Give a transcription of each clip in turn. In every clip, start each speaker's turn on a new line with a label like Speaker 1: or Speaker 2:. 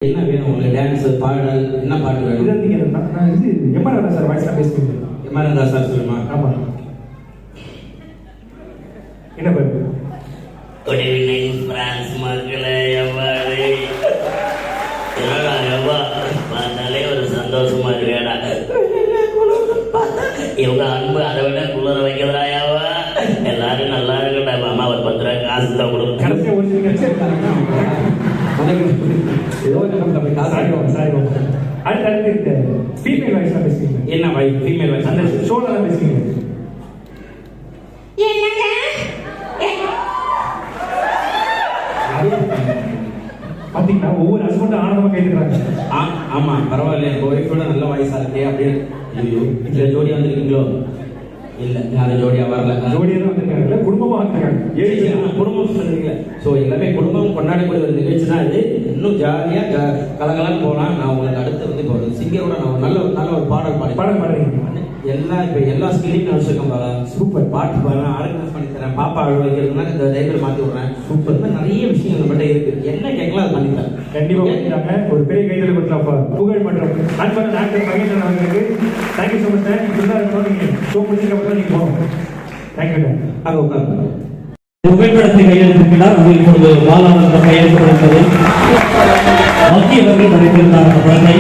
Speaker 1: என்ன வேணும் உங்களுக்கு? டான்ஸ், பாடல், என்ன பாட்டு வேணும்?
Speaker 2: இது நீங்க நான் இது எம்ஆர் சார் வாய்ஸ்ல பேசுறீங்க.
Speaker 1: எம்ஆர் சார் சொல்லுமா?
Speaker 2: ஆமா. என்ன பாட்டு?
Speaker 3: குட் ஈவினிங் பிரான்ஸ் மக்களே. எவ்வாறு என்னடா எவ்வா பார்த்தாலே ஒரு சந்தோஷமா இருக்கேடா. இவங்க அன்பு அதை விட குளிர வைக்கிறதாயாவா? எல்லாரும் நல்லா இருக்கட்டா. அம்மா ஒரு 10 ரூபாய் காசு தான் கொடுக்கும்.
Speaker 2: கடைசியா ஒரு
Speaker 1: ஏதோ நம்ம காசு
Speaker 2: அடுத்து ஃபீமேல் வாய்ஸ்ல பேசுறீங்க.
Speaker 1: என்ன வாய்ஸ்? Female voice.
Speaker 2: அந்த ஷோல தான் பேசுறீங்க. பாத்தீங்கன்னா ஒவ்வொரு ஹஸ்பண்டும் ஆனந்தமா கேட்டுக்கிறாங்க.
Speaker 1: ஆமா, பரவாயில்ல. என் ஒய்ஃபோட நல்ல வாய்ஸா இருக்கே அப்படின்னு. ஐயோ, இதுல ஜோடியா வந்திருக்கீங்களோ? இல்ல, யாரும் ஜோடியா வரல.
Speaker 2: ஜோடியா தான் வந்திருக்காங்க, குடும்பமா வந்திருக்காங்க.
Speaker 1: குடும்பம் சொல்றீங்களா? ஸோ எல்லாமே குடும்பம் கொண்டாடக்கூடிய ஒரு நிகழ்ச்சி தான் இது. இன்னும் ஜாலியா கலகலன்னு போகலாம். நான் உங்களுக்கு அடுத்து வந்து இப்போ ஒரு சிங்கரோட நான் நல்ல ஒரு பாடல்
Speaker 2: பாடுறீங்க.
Speaker 1: எல்லா ஸ்கில்லையும் நான் வச்சிருக்கேன் பாருங்க.
Speaker 2: சூப்பர்.
Speaker 1: பாட்டு பாருங்க, ஆர்கனைஸ் பண்ணி தரேன். பாப்பா அழுவ வைக்கிறதுனா இந்த டைவர் மாற்றி விடுறேன். சூப்பர். இந்த நிறைய விஷயங்கள் நம்மகிட்ட இருக்கு. என்ன கேட்கலாம் அது பண்ணி தரேன்.
Speaker 2: கண்டிப்பா பண்ணிட்டாங்க. ஒரு பெரிய கைதல் கொடுக்கலாம். புகழ் மற்றும் அன்பன் டாக்டர் மகேந்திரன் அவர்களுக்கு தேங்க்யூ ஸோ மச் சார். இப்படிதான் இருக்கணும். நீங்க ஷோ முடிச்சதுக்கப்புறம் நீங்க போகணும். Thank you sir.
Speaker 1: அங்கே உட்காந்து
Speaker 4: புகைப்படத்தை கையெழுத்திருக்கிறார். அது இப்பொழுது பாலானந்த கையெழுத்திருக்கிறது. அவர்கள் நடித்திருந்தார் அந்த படத்தை.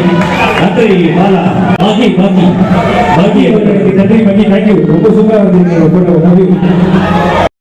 Speaker 4: நன்றி பாலா. பாகி அவர்களுக்கு நன்றி. தேங்க்யூ. ரொம்ப சூப்பரா இருந்தீங்க.